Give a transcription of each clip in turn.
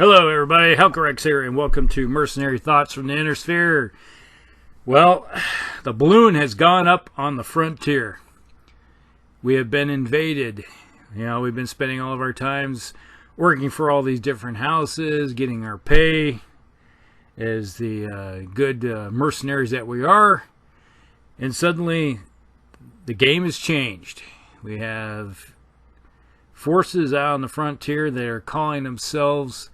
Hello everybody, Helcorex here, and welcome to Mercenary Thoughts from the Inner Sphere. Well, the balloon has gone up on the frontier. We have been invaded. You know, we've been spending all of our times working for all these different houses, getting our pay as the good mercenaries that we are. And suddenly, the game has changed. We have forces out on the frontier that are calling themselves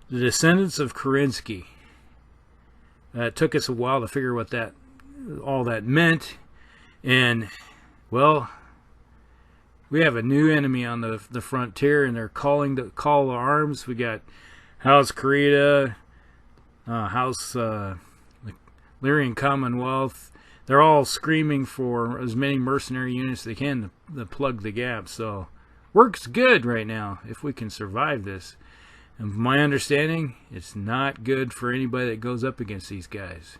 the descendants of Kerensky. It took us a while to figure what all that meant. And, well, we have a new enemy on the frontier, and they're calling the call to arms. We got House Krita, House Lyrian Commonwealth. They're all screaming for as many mercenary units as they can to plug the gap. So, works good right now if we can survive this. And from my understanding, it's not good for anybody that goes up against these guys.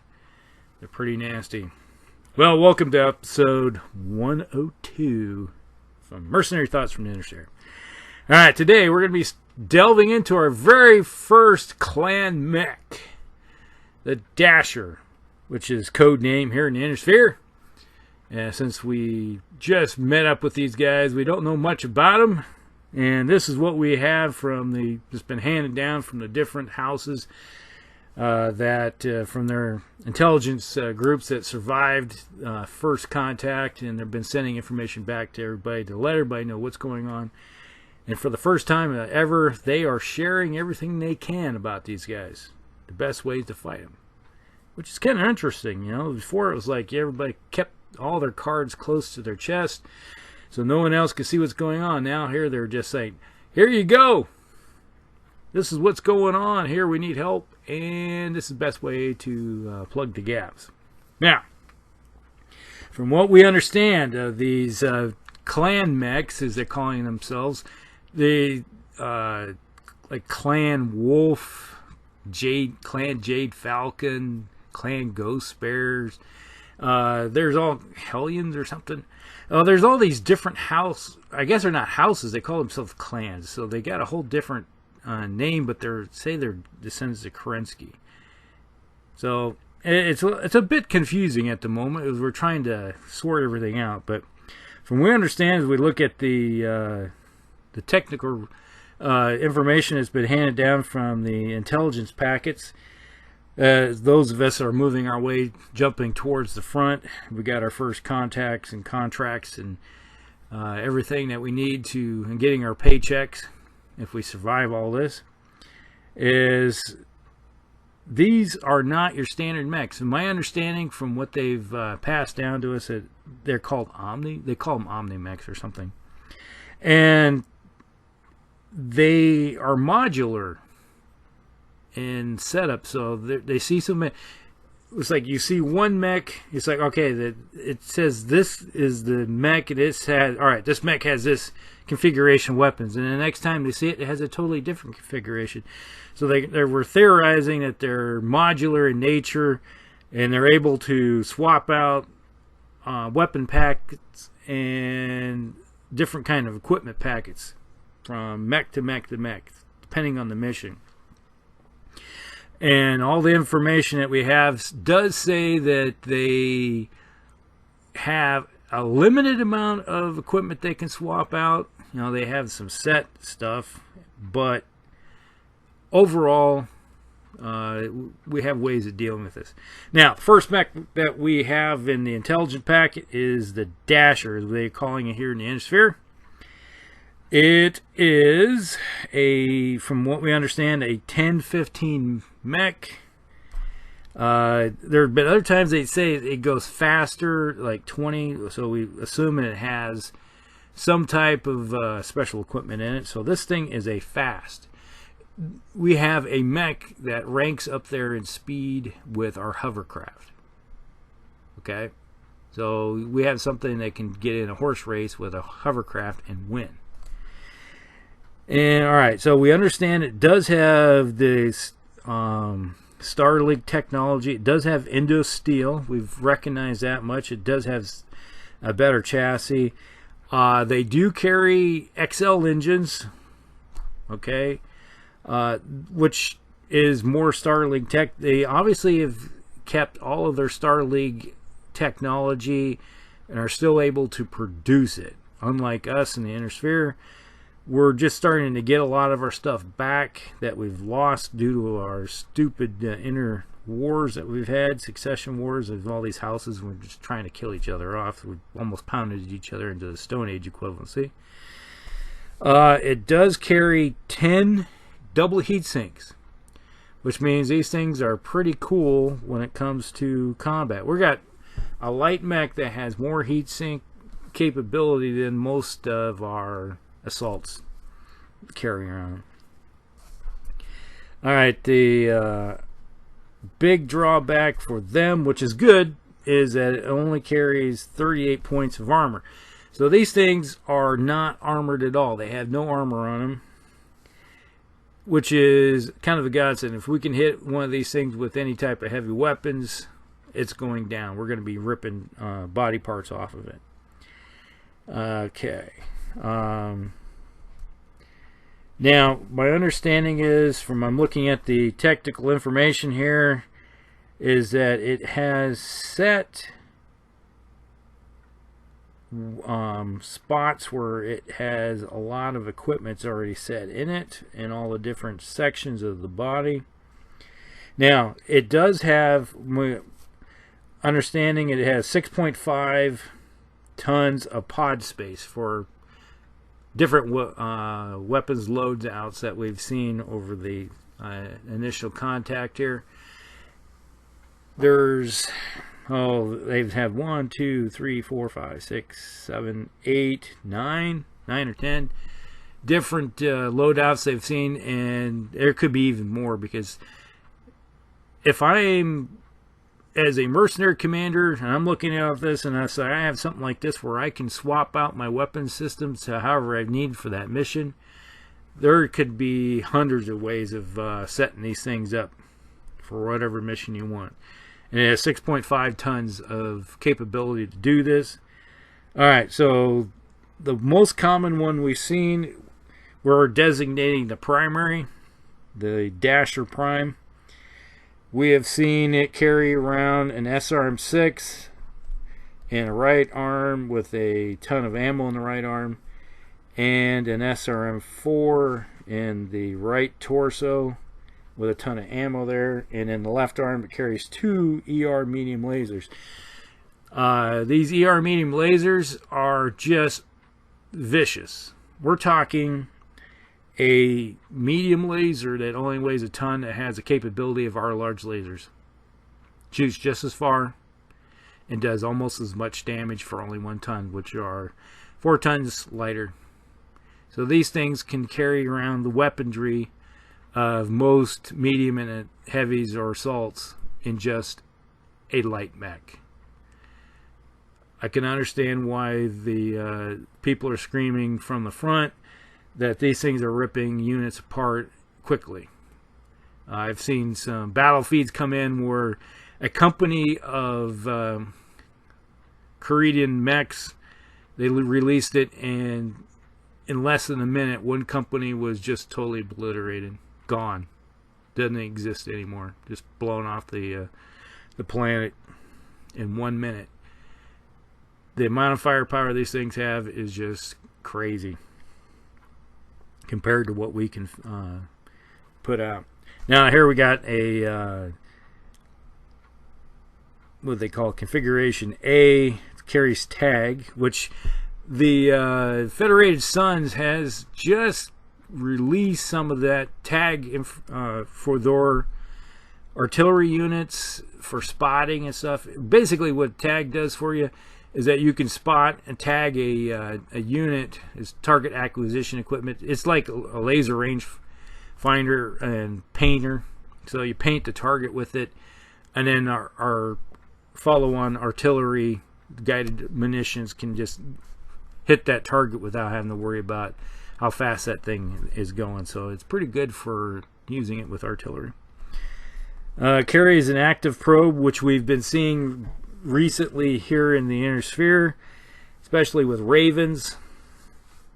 They're pretty nasty. Well, welcome to episode 102 from Mercenary Thoughts from the Inner Sphere. Alright, today we're going to be delving into our very first clan mech, the Dasher, which is code name here in the Inner Sphere. Since we just met up with these guys, we don't know much about them. And this is what we have from it's been handed down from the different houses from their intelligence groups that survived first contact, and they've been sending information back to everybody to let everybody know what's going on. And for the first time ever, they are sharing everything they can about these guys, the best ways to fight them, which is kind of interesting. You know, before it was like everybody kept all their cards close to their chest, so no one else can see what's going on. Now here they're just saying, here you go. This is what's going on. Here we need help. And this is the best way to plug the gaps. Now, from what we understand of these clan mechs, as they're calling themselves, the like Clan Wolf, Clan Jade Falcon, Clan Ghost Bears. There's all Hellions or something. There's all these different I guess they're not houses, they call themselves clans. So they got a whole different name, but they're descendants of Kerensky. So it's a bit confusing at the moment as we're trying to sort everything out. But from what we understand, as we look at the technical information that's been handed down from the intelligence packets, those of us are moving our way, jumping towards the front. We got our first contacts and contracts and everything that we need and getting our paychecks if we survive all this. These are not your standard mechs. In my understanding, from what they've passed down to us, they're called They call them Omni mechs or something, and they are modular in setup. So they see some. It's like you see one mech. It's like, okay, it says this is the mech, and it has, all right, this mech has this configuration of weapons, and the next time they see it, it has a totally different configuration. So they were theorizing that they're modular in nature, and they're able to swap out weapon packets and different kind of equipment packets from mech to mech to mech, depending on the mission. And all the information that we have does say that they have a limited amount of equipment they can swap out. You know, they have some set stuff, but overall, we have ways of dealing with this. Now, the first mech that we have in the intelligence packet is the Dasher, as they're calling it here in the Inner Sphere. It is from what we understand, a 10-15 mech. There have been other times they say it goes faster, like 20, so we assume it has some type of special equipment in it. So this thing is a fast. We have a mech that ranks up there in speed with our hovercraft. Okay? So we have something that can get in a horse race with a hovercraft and win. And alright, so we understand it does have this Starlink technology. It does have Indo Steel. We've recognized that much. It does have a better chassis. They do carry XL engines. Okay. which is more Starlink tech. They obviously have kept all of their Starlink technology and are still able to produce it. Unlike us in the Inner Sphere, we're just starting to get a lot of our stuff back that we've lost due to our stupid inner wars that we've had, succession wars of all these houses. We're just trying to kill each other off. We almost pounded each other into the Stone Age equivalency. It does carry 10 double heat sinks, which means these things are pretty cool when it comes to combat. We got a light mech that has more heat sink capability than most of our assaults carry around. Alright, the big drawback for them, which is good, is that it only carries 38 points of armor. So these things are not armored at all. They have no armor on them, which is kind of a godsend. If we can hit one of these things with any type of heavy weapons, it's going down. We're going to be ripping body parts off of it. Okay. Now, my understanding is, from I'm looking at the technical information here, is that it has set spots where it has a lot of equipment's already set in it in all the different sections of the body. Now, it does have, my understanding, it has 6.5 tons of pod space for different weapons loadouts that we've seen over the initial contact here. There's, they have 1, 2, 3, 4, 5, 6, 7, 8, 9 or 10 different loadouts they've seen, and there could be even more, because if I'm as a mercenary commander and I'm looking at this and I say I have something like this where I can swap out my weapon systems to however I need for that mission, there could be hundreds of ways of setting these things up for whatever mission you want. And it has 6.5 tons of capability to do this. Alright, so the most common one we've seen, we're designating the primary, the Dasher Prime. We have seen it carry around an SRM-6 and a right arm with a ton of ammo in the right arm, and an SRM-4 in the right torso with a ton of ammo there, and in the left arm it carries 2 ER medium lasers. These ER medium lasers are just vicious. We're talking a medium laser that only weighs a ton that has the capability of our large lasers. Shoots just as far and does almost as much damage for only 1 ton, which are 4 tons lighter. So these things can carry around the weaponry of most medium and heavies or assaults in just a light mech. I can understand why the people are screaming from the front that these things are ripping units apart quickly. I've seen some battle feeds come in where a company of Korean mechs, they released it, and in less than a minute, one company was just totally obliterated, gone, doesn't exist anymore, just blown off the planet in 1 minute. The amount of firepower these things have is just crazy compared to what we can put out. Now here we got a what they call configuration A. It carries tag, which the Federated Suns has just released some of that tag for their artillery units for spotting and stuff. Basically what tag does for you is that you can spot and tag a unit as target acquisition equipment. It's like a laser range finder and painter. So you paint the target with it, and then our follow-on artillery guided munitions can just hit that target without having to worry about how fast that thing is going. So it's pretty good for using it with artillery. Carries an active probe, which we've been seeing recently here in the Inner Sphere, especially with Ravens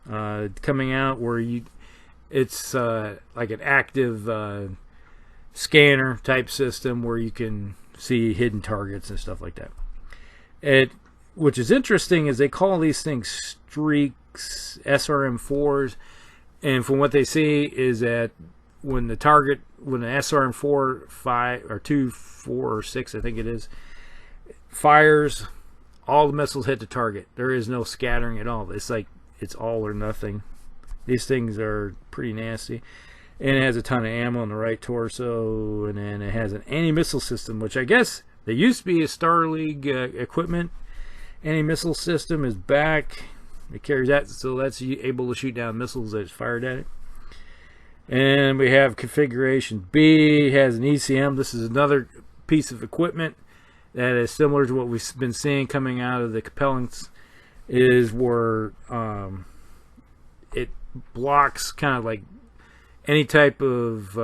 coming out, where It's like an active scanner type system where you can see hidden targets and stuff like that. Which is interesting is they call these things streaks, SRM4s, and from what they see is that when an SRM4, 5 or 2, 4 or 6, I think it is, fires, all the missiles hit the target. There is no scattering at all. It's like it's all or nothing. These things are pretty nasty. And it has a ton of ammo on the right torso, and then it has an anti-missile system, which I guess there used to be a Star League equipment. Anti-missile system is back. It carries that, so that's able to shoot down missiles that's fired at it. And we have configuration B. It has an ECM. This is another piece of equipment that is similar to what we've been seeing coming out of the Capellans, is where it blocks kind of like any type of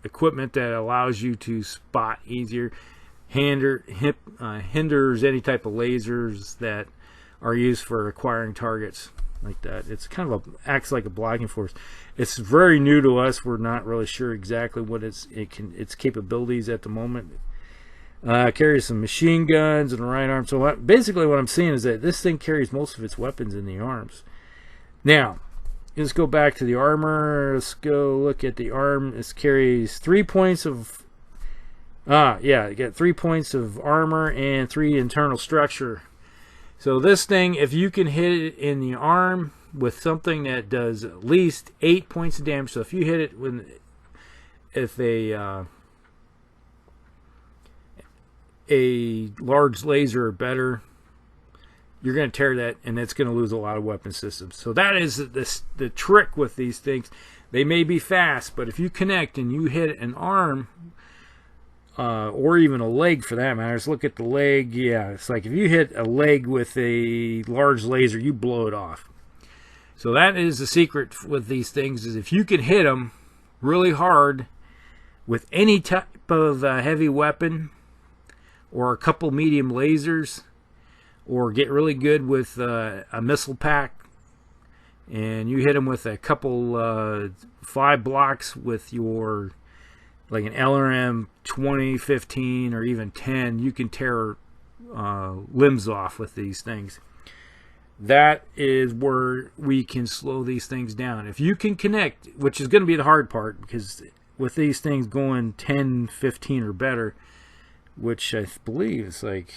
equipment that allows you to spot easier, hinders any type of lasers that are used for acquiring targets like that. It's kind of acts like a blocking force. It's very new to us. We're not really sure exactly what its capabilities at the moment. Carries some machine guns and a right arm. So basically what I'm seeing is that this thing carries most of its weapons in the arms. Now, let's go back to the armor. Let's go look at the arm. This carries 3 points of... you got 3 points of armor and 3 internal structure. So this thing, if you can hit it in the arm with something that does at least 8 points of damage. So if you hit it if a large laser or better, you're going to tear that, and it's going to lose a lot of weapon systems. So that is the trick with these things. They may be fast, but if you connect and you hit an arm, or even a leg for that matter. Let's look at the leg. Yeah, it's like if you hit a leg with a large laser, you blow it off. So that is the secret with these things, is if you can hit them really hard with any type of heavy weapon, or a couple medium lasers, or get really good with a missile pack, and you hit them with a couple 5 blocks with your, like an LRM 20, 15, or even 10, you can tear limbs off with these things. That is where we can slow these things down. If you can connect, which is going to be the hard part, because with these things going 10, 15 or better, which I believe is like,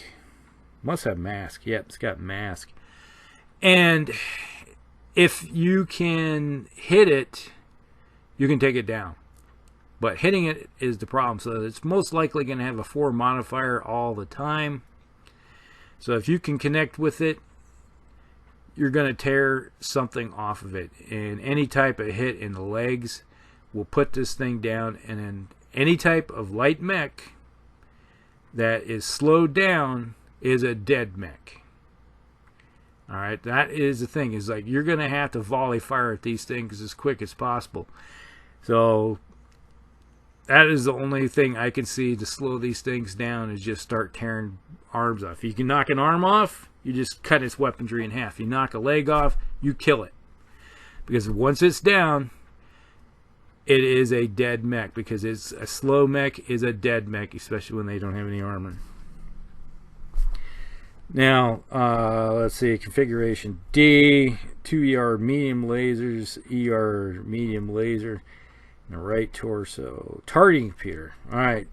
must have mask. Yep, it's got mask. And if you can hit it, you can take it down. But hitting it is the problem. So it's most likely going to have a 4 modifier all the time. So if you can connect with it, you're going to tear something off of it. And any type of hit in the legs will put this thing down. And then any type of light mech that is slowed down is a dead mech. Alright, that is the thing. Is like you're going to have to volley fire at these things as quick as possible. So that is the only thing I can see to slow these things down, is just start tearing arms off. If you can knock an arm off, you just cut its weaponry in half. You knock a leg off, you kill it. Because once it's down, it is a dead mech. Because it's a slow mech is a dead mech, especially when they don't have any armor. Now, let's see, configuration D, 2 ER medium lasers, ER medium laser, and a right torso. Targeting computer. Alright.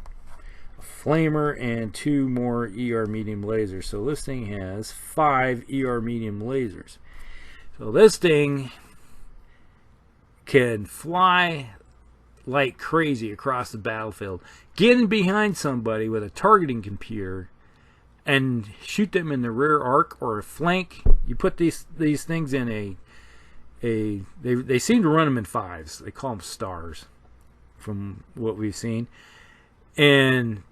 A flamer and 2 more ER medium lasers. So this thing has 5 ER medium lasers. So this thing can fly like crazy across the battlefield. Get in behind somebody with a targeting computer and shoot them in the rear arc or a flank. You put these things in they seem to run them in 5s. They call them stars from what we've seen. And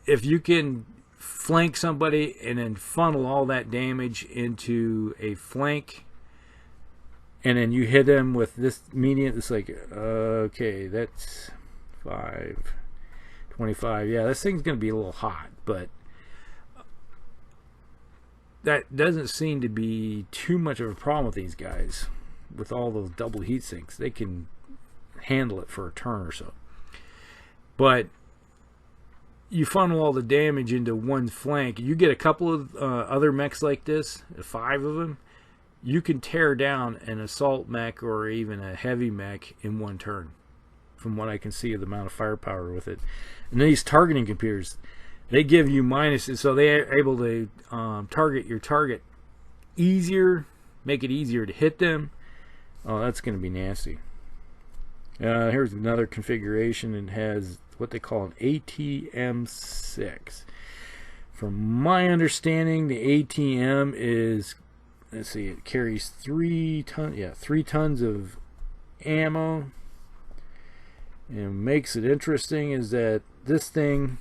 if you can flank somebody and then funnel all that damage into a flank, and then you hit them with this medium, it's like, okay, that's 5, 25. Yeah, this thing's going to be a little hot, but that doesn't seem to be too much of a problem with these guys. with all those double heat sinks, they can handle it for a turn or so. But you funnel all the damage into one flank. You get a couple of other mechs like this, 5 of them, you can tear down an assault mech or even a heavy mech in one turn, from what I can see of the amount of firepower with it. And these targeting computers, they give you minuses, so they are able to target your target easier, make it easier to hit them. Oh, that's going to be nasty. Here's another configuration. It has what they call an ATM-6. From my understanding, the ATM is, let's see, it carries 3 tons of ammo. And makes it interesting is that this thing,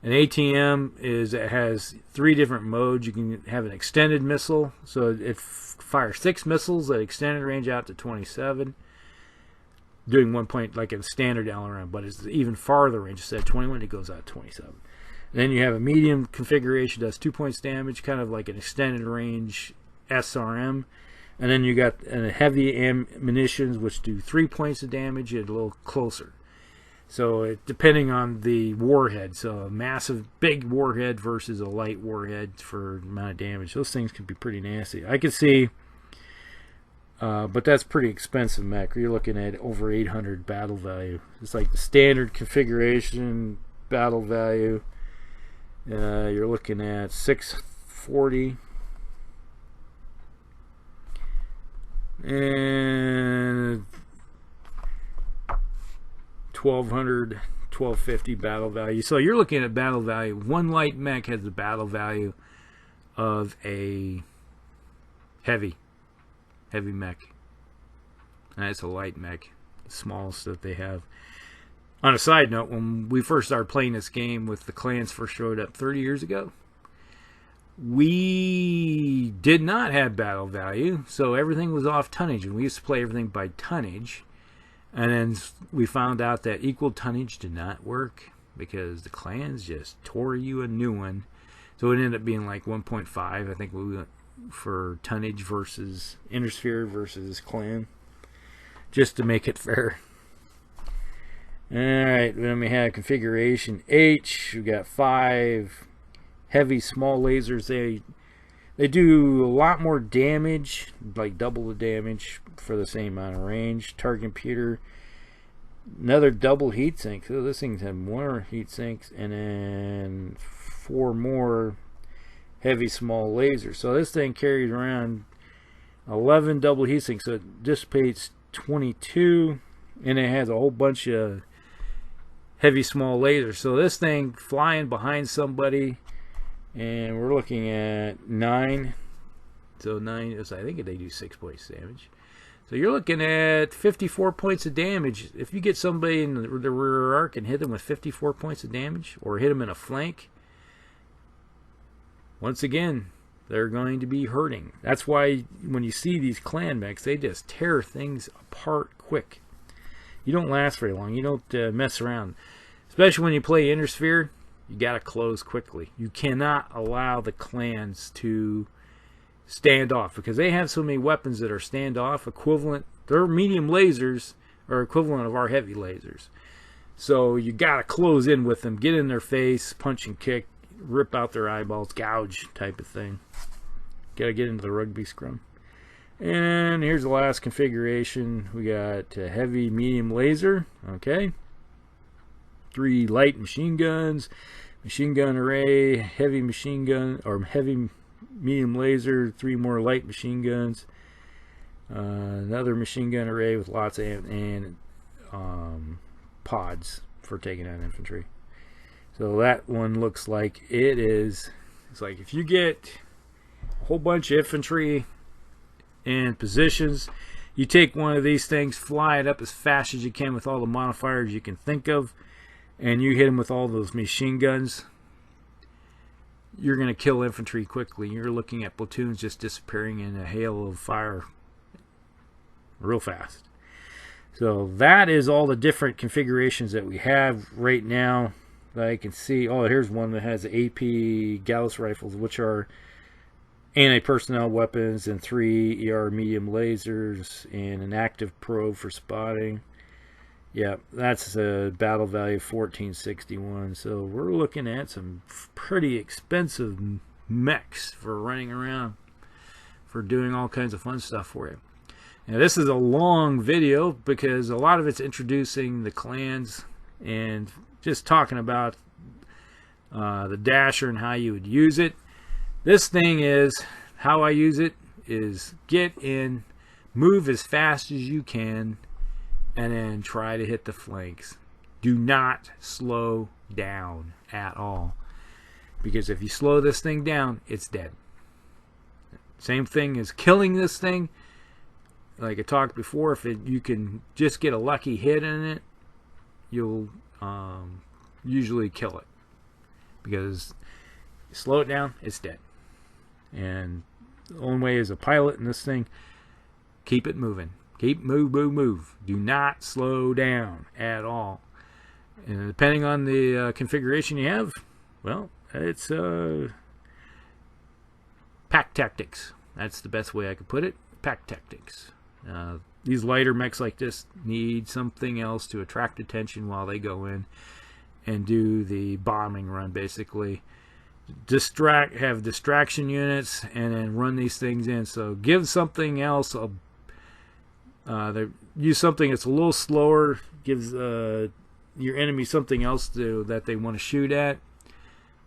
an ATM, it has 3 different modes. You can have an extended missile, so it fires 6 missiles at extended range out to 27, doing 1 point like a standard all-around, but it's even farther range. Instead of 21, it goes out to 27. Then you have a medium configuration, does 2 points damage, kind of like an extended range SRM. And then you got heavy ammunitions, which do 3 points of damage and a little closer. So depending on the warhead, so a massive big warhead versus a light warhead for amount of damage, those things can be pretty nasty. I could see, but that's pretty expensive mech. You're looking at over 800 battle value. It's like the standard configuration battle value. You're looking at 640. And 1200, 1250 battle value. So you're looking at battle value. One light mech has the battle value of a heavy mech. And that's a light mech, the smallest that they have. On a side note, when we first started playing this game, with the clans first showed up 30 years ago, we did not have battle value, so everything was off tonnage, and we used to play everything by tonnage. And then we found out that equal tonnage did not work because the clans just tore you a new one. So it ended up being like 1.5, I think, we went for tonnage versus Intersphere versus clan, just to make it fair. Alright, then we have configuration H. We got 5 heavy small lasers. They do a lot more damage, like double the damage for the same amount of range. Target computer, another double heat sink. So this thing's had more heat sinks, and then 4 more heavy small lasers. So this thing carries around 11 double heat sinks, so it dissipates 22, and it has a whole bunch of heavy small lasers. So this thing flying behind somebody, and we're looking at 9. So 9 is, I think they do 6 points damage. So you're looking at 54 points of damage. If you get somebody in the rear arc and hit them with 54 points of damage, or hit them in a flank, once again, they're going to be hurting. That's why when you see these clan mechs, they just tear things apart quick. You don't last very long. You don't mess around. Especially when you play Intersphere, you got to close quickly. You cannot allow the clans to stand off, because they have so many weapons that are standoff equivalent. Their medium lasers are equivalent of our heavy lasers. So you got to close in with them, get in their face, punch and kick, rip out their eyeballs, gouge type of thing. Got to get into the rugby scrum. And here's the last configuration. We got a heavy medium laser. Okay. 3 light machine guns, machine gun array, heavy machine gun, or heavy medium laser, 3 more light machine guns, another machine gun array with lots of pods for taking out infantry. So that one looks like it is. It's like if you get a whole bunch of infantry in positions, you take one of these things, fly it up as fast as you can with all the modifiers you can think of, and you hit them with all those machine guns, you're going to kill infantry quickly. You're looking at platoons just disappearing in a hail of fire real fast. So that is all the different configurations that we have right now that I can see. Oh, here's one that has AP Gauss rifles, which are anti-personnel weapons and 3 ER medium lasers and an active probe for spotting. Yeah, that's a battle value of 1461. So we're looking at some pretty expensive mechs for running around, for doing all kinds of fun stuff for you. Now this is a long video because a lot of it's introducing the clans and just talking about the dasher and how you would use it. This thing is, how I use it is get in, move as fast as you can, and then try to hit the flanks. Do not slow down at all, because if you slow this thing down, it's dead. Same thing as killing this thing. Like I talked before, if you can just get a lucky hit in it, you'll usually kill it, because you slow it down, it's dead. And the only way as a pilot in this thing, keep it moving. Keep move. Do not slow down at all. And depending on the configuration you have, well, it's pack tactics. That's the best way I could put it. Pack tactics. These lighter mechs like this need something else to attract attention while they go in and do the bombing run, basically. Have distraction units and then run these things in. So give something else use something that's a little slower, gives your enemy something else that they want to shoot at,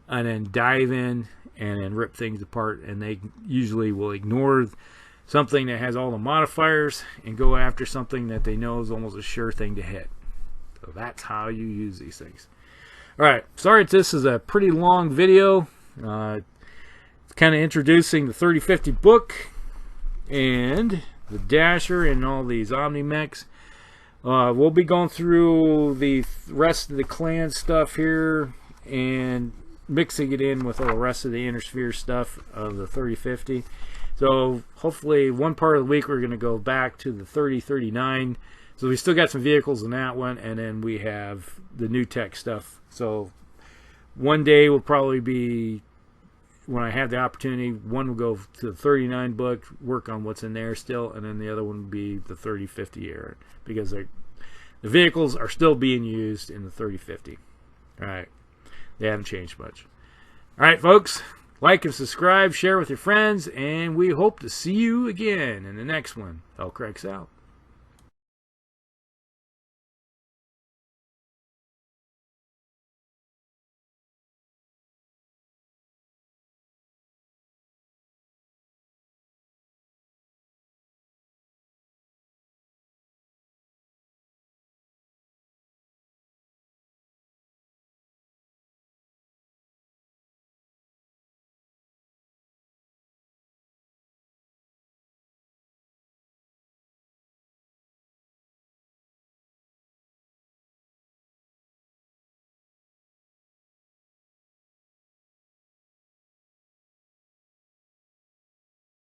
and then dive in and then rip things apart. And they usually will ignore something that has all the modifiers and go after something that they know is almost a sure thing to hit. So that's how you use these things. Alright, sorry this is a pretty long video. It's kind of introducing the 3050 book and the dasher and all these Omni mechs. We'll be going through the rest of the clan stuff here and mixing it in with all the rest of the inner sphere stuff of the 3050. So hopefully one part of the week we're going to go back to the 3039. So we still got some vehicles in that one, and then we have the new tech stuff. So one day will probably be, when I have the opportunity, one will go to the 39 book, work on what's in there still, and then the other one will be the 3050 era, because the vehicles are still being used in the 3050. Alright, they haven't changed much. Alright folks, like and subscribe, share with your friends, and we hope to see you again in the next one. Hellcracks out.